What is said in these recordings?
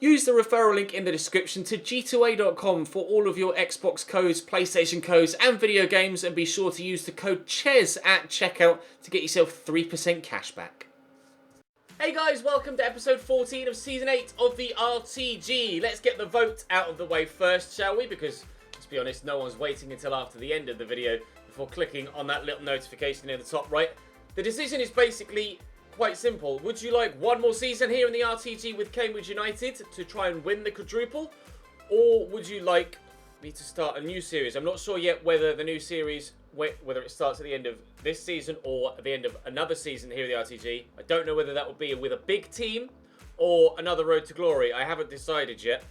Use the referral link in the description to g2a.com for all of your Xbox codes, PlayStation codes and video games, and be sure to use the code CHES at checkout to get yourself 3% cash back. Hey guys, welcome to episode 14 of season 8 of the RTG. Let's get the vote out of the way first, shall we? Because, let's be honest, no one's waiting until after the end of the video before clicking on that little notification in the top right. The decision is basically quite simple. Would you like one more season here in the RTG with Cambridge United to try and win the quadruple? Or would you like me to start a new series? I'm not sure yet whether the new series, whether it starts at the end of this season or at the end of another season here in the RTG. I don't know whether that will be with a big team or another Road to Glory. I haven't decided yet.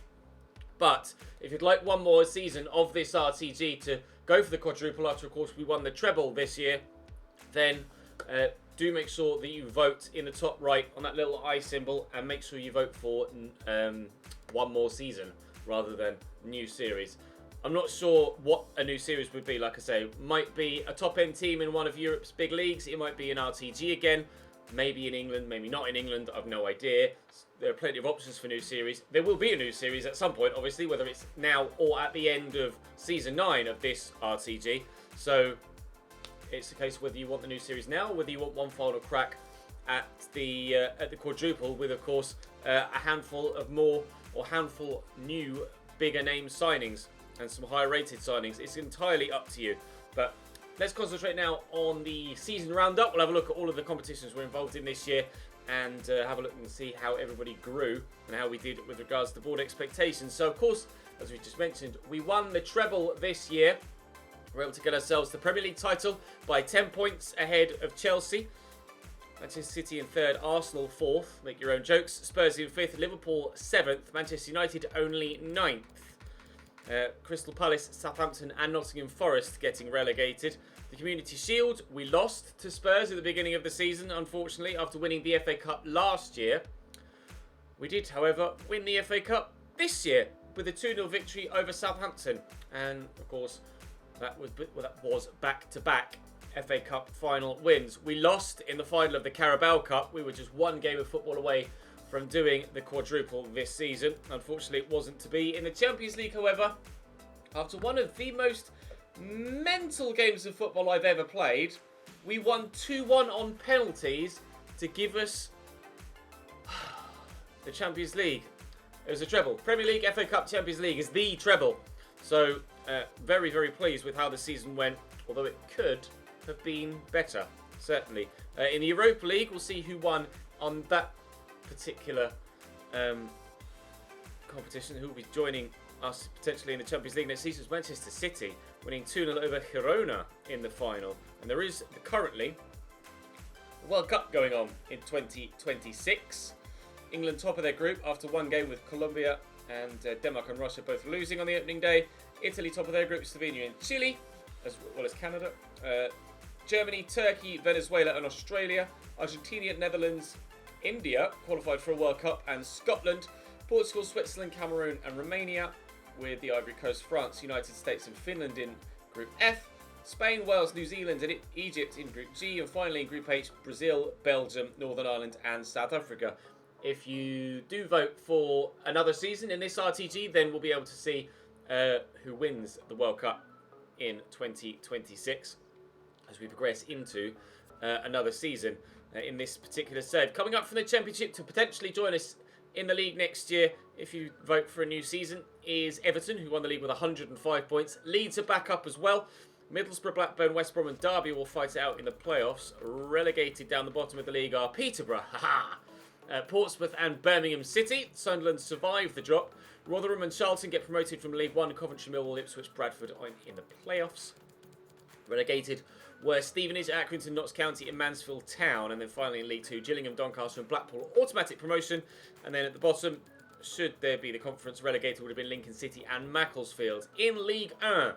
But if you'd like one more season of this RTG to go for the quadruple after, of course, we won the treble this year, then do make sure that you vote in the top right on that little eye symbol, and make sure you vote for one more season rather than new series. I'm not sure what a new series would be. Like I say, might be a top-end team in one of Europe's big leagues. It might be an RTG again. Maybe in England, maybe not in England. I've no idea. There are plenty of options for new series. There will be a new series at some point, obviously, whether it's now or at the end of Season 9 of this RTG. So it's a case of whether you want the new series now or whether you want one final crack at the quadruple with, of course, a handful new bigger name signings and some higher rated signings. It's entirely up to you. But let's concentrate now on the season roundup. We'll have a look at all of the competitions we're involved in this year and have a look and see how everybody grew and how we did with regards to board expectations. So, of course, as we just mentioned, we won the treble this year. We're able to get ourselves the Premier League title by 10 points ahead of Chelsea. Manchester City in third, Arsenal fourth. Make your own jokes. Spurs in fifth, Liverpool seventh, Manchester United only ninth. Crystal Palace, Southampton and Nottingham Forest getting relegated. The Community Shield, we lost to Spurs at the beginning of the season, unfortunately, after winning the FA Cup last year. We did, however, win the FA Cup this year with a 2-0 victory over Southampton. And, of course, that was back-to-back FA Cup final wins. We lost in the final of the Carabao Cup. We were just one game of football away from doing the quadruple this season. Unfortunately, it wasn't to be. In the Champions League, however, after one of the most mental games of football I've ever played, we won 2-1 on penalties to give us the Champions League. It was a treble. Premier League, FA Cup, Champions League is the treble. So, very, very pleased with how the season went, although it could have been better, certainly. In the Europa League, we'll see who won on that particular competition, who will be joining us potentially in the Champions League next season. Is Manchester City winning 2-0 over Girona in the final. And there is currently a World Cup going on in 2026. England top of their group after one game with Colombia and Denmark and Russia both losing on the opening day. Italy top of their group, Slovenia and Chile, as well as Canada. Germany, Turkey, Venezuela and Australia. Argentina, Netherlands, India qualified for a World Cup, and Scotland, Portugal, Switzerland, Cameroon and Romania, with the Ivory Coast, France, United States and Finland in Group F. Spain, Wales, New Zealand and Egypt in Group G. And finally in Group H, Brazil, Belgium, Northern Ireland and South Africa. If you do vote for another season in this RTG, then we'll be able to see who wins the World Cup in 2026 as we progress into another season in this particular save. Coming up from the Championship to potentially join us in the league next year, if you vote for a new season, is Everton, who won the league with 105 points. Leeds are back up as well. Middlesbrough, Blackburn, West Brom and Derby will fight it out in the playoffs. Relegated down the bottom of the league are Peterborough, Portsmouth and Birmingham City. Sunderland survive the drop. Rotherham and Charlton get promoted from League One. Coventry, Millwall, Ipswich, Bradford are in the playoffs. Relegated were Stevenage, Accrington, Notts County and Mansfield Town. And then finally in League Two, Gillingham, Doncaster and Blackpool, automatic promotion. And then at the bottom, should there be the conference relegated, would have been Lincoln City and Macclesfield. In League 1,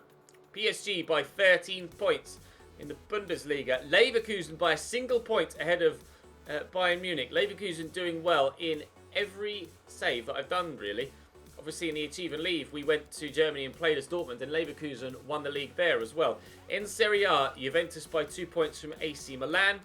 PSG by 13 points. In the Bundesliga, Leverkusen by a single point ahead of Bayern Munich. Leverkusen doing well in every save that I've done, really. Obviously, in the Achieve and Leave, we went to Germany and played as Dortmund, and Leverkusen won the league there as well. In Serie A, Juventus by 2 points from AC Milan.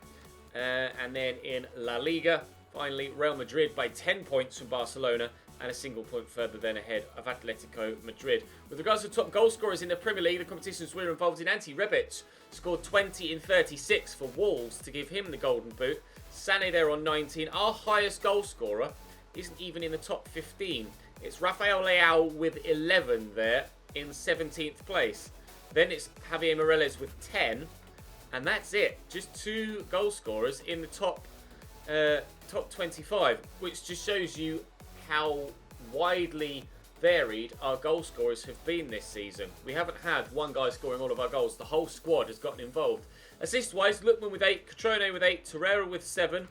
And then in La Liga, finally, Real Madrid by 10 points from Barcelona. and a single point further then ahead of Atletico Madrid. With regards to top goal scorers in the Premier League, the competitions we're involved in, Ante Rebic scored 20 in 36 for Wolves to give him the golden boot. Sané there on 19. Our highest goal scorer isn't even in the top 15. It's Rafael Leao with 11 there in 17th place. Then it's Javier Morales with 10. And that's it. Just 2 goal scorers in the top 25, which just shows you how widely varied our goal scorers have been this season. We haven't had one guy scoring all of our goals. The whole squad has gotten involved. Assist-wise, Lookman with 8, Catrone with 8, Torreira with 7,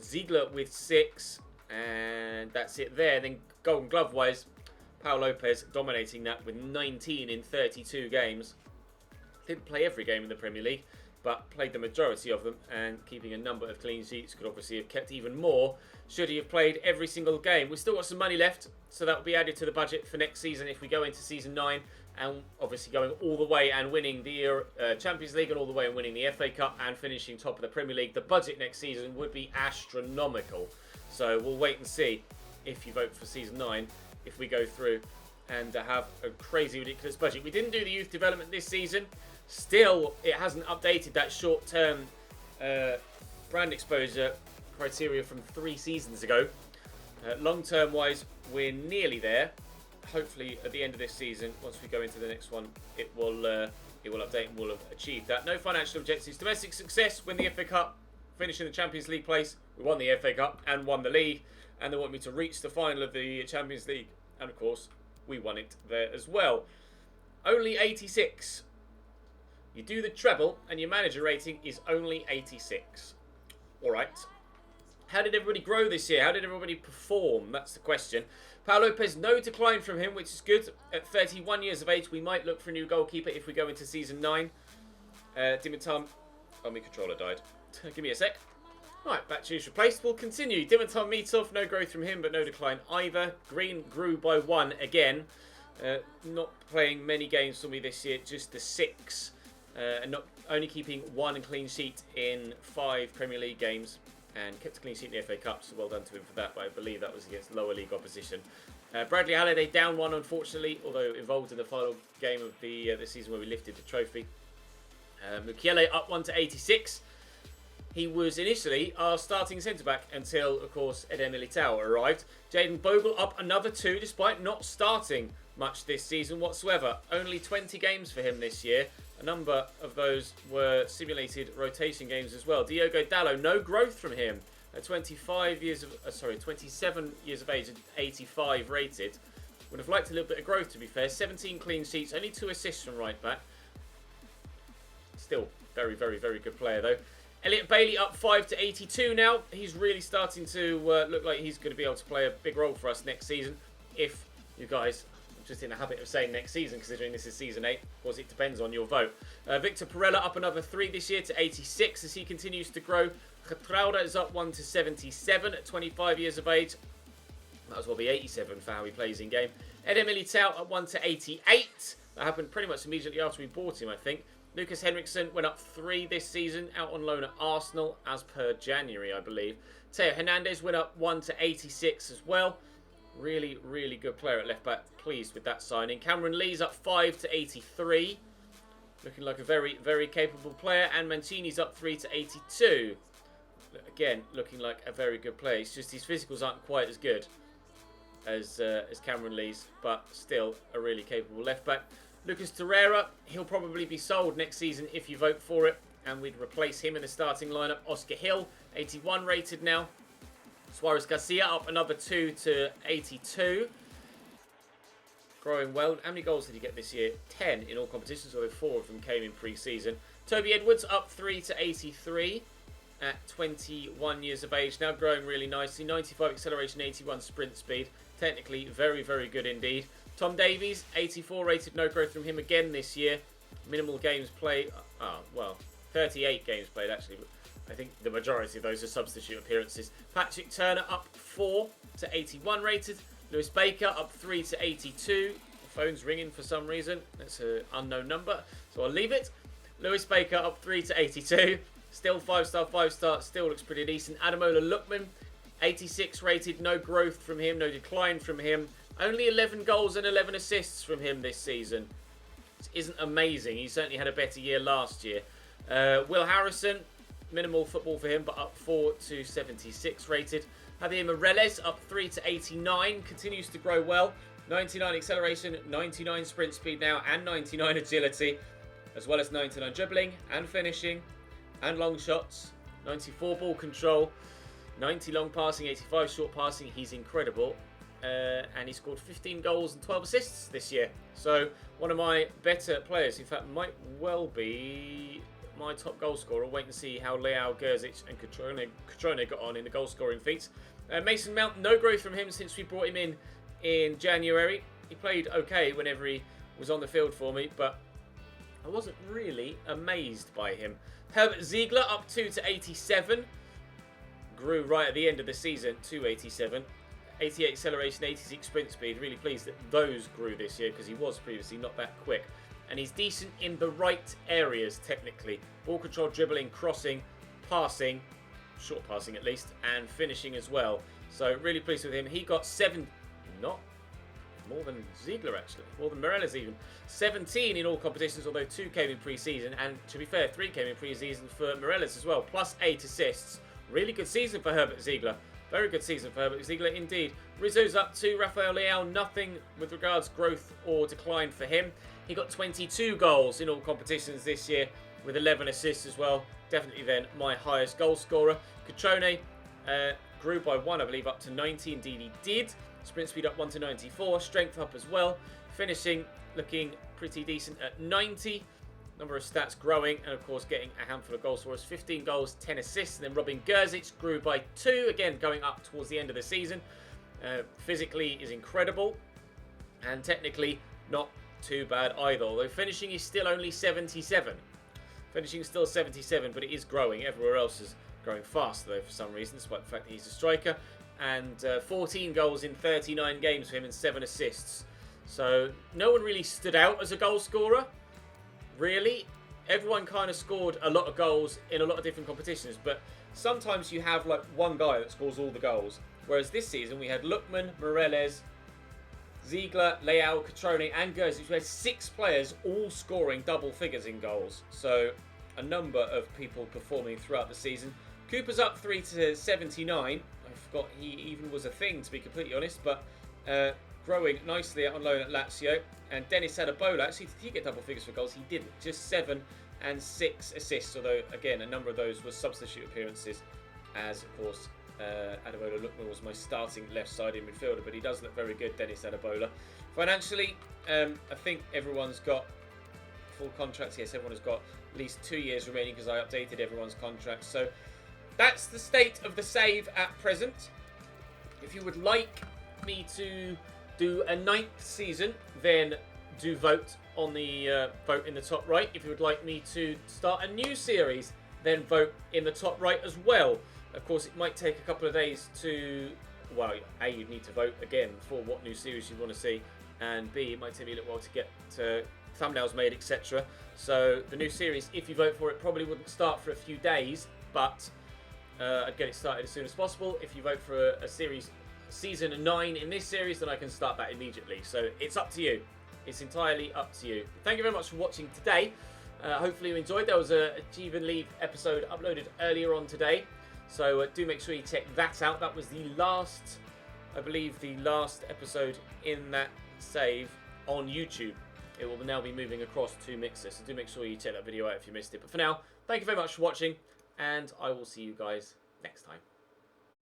Ziegler with 6, and that's it there. Then Golden Glove-wise, Pau Lopez dominating that with 19 in 32 games. Didn't play every game in the Premier League, but played the majority of them, and keeping a number of clean sheets. Could obviously have kept even more should he have played every single game. We've still got some money left, so that will be added to the budget for next season if we go into season 9, and obviously going all the way and winning the Champions League, and all the way and winning the FA Cup and finishing top of the Premier League. The budget next season would be astronomical, so we'll wait and see if you vote for season 9 if we go through and have a crazy ridiculous budget. We didn't do the youth development this season. Still, it hasn't updated that short-term brand exposure criteria from 3 seasons ago. Long-term wise, we're nearly there. Hopefully, at the end of this season, once we go into the next one, it will update and we'll have achieved that. No financial objectives. Domestic success: win the FA Cup, finish in the Champions League place. We won the FA Cup and won the league, and they want me to reach the final of the Champions League, and of course, we won it there as well. Only 86. You do the treble and your manager rating is only 86. Alright. How did everybody grow this year? How did everybody perform? That's the question. Pau Lopez, no decline from him, which is good. At 31 years of age, we might look for a new goalkeeper if we go into season 9. Dimitar... Oh, my controller died. Give me a sec. Right, back to his replaced. We'll continue. Dimitar Mitov, no growth from him, but no decline either. Green grew by 1 again. Not playing many games for me this year, just the 6. And not only keeping 1 clean sheet in 5 Premier League games, and kept a clean sheet in the FA Cup, so well done to him for that, but I believe that was against lower league opposition. Bradley Halliday down 1, unfortunately, although involved in the final game of the season where we lifted the trophy. Mukiele up 1 to 86. He was initially our starting centre-back until, of course, Eder Militao arrived. Jayden Bogle up another 2, despite not starting much this season whatsoever. Only 20 games for him this year. A number of those were simulated rotation games as well. Diogo Dalot, no growth from him. At 27 years of age, 85 rated. Would have liked a little bit of growth, to be fair. 17 clean sheets, only 2 assists from right back. Still very, very, very good player though. Elliot Bailey up 5 to 82 now. He's really starting to look like he's going to be able to play a big role for us next season. If you guys... just in the habit of saying next season, considering this is season 8. Of course, it depends on your vote. Victor Perella up another 3 this year to 86 as he continues to grow. Getrauda is up 1 to 77 at 25 years of age. Might as well be 87 for how he plays in game. Eder Militao up 1 to 88. That happened pretty much immediately after we bought him, I think. Lucas Henriksen went up 3 this season, out on loan at Arsenal as per January, I believe. Teo Hernandez went up 1 to 86 as well. Really, really good player at left back. Pleased with that signing. Cameron Lee's up 5 to 83. Looking like a very, very capable player. And Mancini's up 3 to 82. Again, looking like a very good player. It's just his physicals aren't quite as good as Cameron Lee's, but still a really capable left back. Lucas Torreira, he'll probably be sold next season if you vote for it, and we'd replace him in the starting lineup. Oscar Hill, 81 rated now. Suarez Garcia up another 2 to 82. Growing well. How many goals did he get this year? 10 in all competitions, although 4 of them came in pre-season. Toby Edwards up 3 to 83 at 21 years of age. Now growing really nicely. 95 acceleration, 81 sprint speed. Technically very, very good indeed. Tom Davies, 84 rated, no growth from him again this year. Minimal games played. 38 games played actually. I think the majority of those are substitute appearances. Patrick Turner up 4 to 81 rated. Lewis Baker up 3 to 82. The phone's ringing for some reason. That's an unknown number, so I'll leave it. Lewis Baker up 3 to 82. Still 5-star, 5-star. Still looks pretty decent. Adamola Lookman 86 rated, no growth from him, no decline from him. Only 11 goals and 11 assists from him this season. This isn't amazing. He certainly had a better year last year. Will Harrison, minimal football for him, but up 4 to 76 rated. Javier Morales up 3 to 89, continues to grow well. 99 acceleration, 99 sprint speed now, and 99 agility, as well as 99 dribbling and finishing and long shots. 94 ball control, 90 long passing, 85 short passing. He's incredible. And he scored 15 goals and 12 assists this year. So one of my better players. In fact, might well be my top goal scorer. Wait and see how Leao, Gerzic and Catrone got on in the goal scoring feats. Mason Mount, no growth from him since we brought him in January. He played okay whenever he was on the field for me, but I wasn't really amazed by him. Herbert Ziegler up 2 to 87. Grew right at the end of the season to 87. 88 acceleration, 86 sprint speed. Really pleased that those grew this year because he was previously not that quick. And he's decent in the right areas technically. Ball control, dribbling, crossing, passing, short passing at least, and finishing as well. So really pleased with him. He got 7, not more than Ziegler actually, more than Morales even. 17 in all competitions, although 2 came in pre-season, and to be fair, 3 came in pre-season for Morales as well, plus 8 assists. Really good season for Herbert Ziegler. Very good season for Herbert Ziegler indeed. Rizzo's up 2, Rafael Leao, nothing with regards growth or decline for him. He got 22 goals in all competitions this year with 11 assists as well. Definitely then my highest goal scorer. Catrone grew by 1, I believe, up to 90. Indeed he did. Sprint speed up 1 to 94. Strength up as well. Finishing looking pretty decent at 90. Number of stats growing, and of course getting a handful of goals for us. 15 goals, 10 assists. And then Robin Gerzic grew by 2, again going up towards the end of the season. Physically is incredible, and technically not too bad either. Although finishing is still only 77. Finishing is still 77, but it is growing. Everywhere else is growing faster though for some reason, despite the fact that he's a striker. And 14 goals in 39 games for him and 7 assists. So no one really stood out as a goal scorer. Really, everyone kind of scored a lot of goals in a lot of different competitions, but sometimes you have like one guy that scores all the goals. Whereas this season we had Lookman, Morales, Ziegler, Leao, Catrone and Gerzic. We had 6 players all scoring double figures in goals. So a number of people performing throughout the season. Cooper's up 3 to 79. I forgot he even was a thing, to be completely honest, but growing nicely on loan at Lazio. And Dennis Adebayo, actually, did he get double figures for goals? He didn't. Just 7 and 6 assists, although, again, a number of those were substitute appearances, as, of course, Adebayo Lookman was my starting left-sided midfielder, but he does look very good, Dennis Adebayo. Financially, I think everyone's got full contracts. Yes, everyone has got at least 2 years remaining because I updated everyone's contracts. So that's the state of the save at present. If you would like me to do a 9th season, then do vote on the vote in the top right. If you would like me to start a new series, then vote in the top right as well. Of course, it might take a couple of days to, well, A, you'd need to vote again for what new series you want to see, and B, it might take me a little while to get thumbnails made, etc. So the new series, if you vote for it, probably wouldn't start for a few days, but I'd get it started as soon as possible. If you vote for a series, season 9 in this series, then I can start that immediately. So it's up to you. It's entirely up to you. Thank you very much for watching today. Hopefully you enjoyed. There was a Achieve and Leave episode uploaded earlier on today. So do make sure you check that out. That was the last, I believe, the last episode in that save on YouTube. It will now be moving across to Mixer. So do make sure you check that video out if you missed it. But for now, thank you very much for watching, and I will see you guys next time.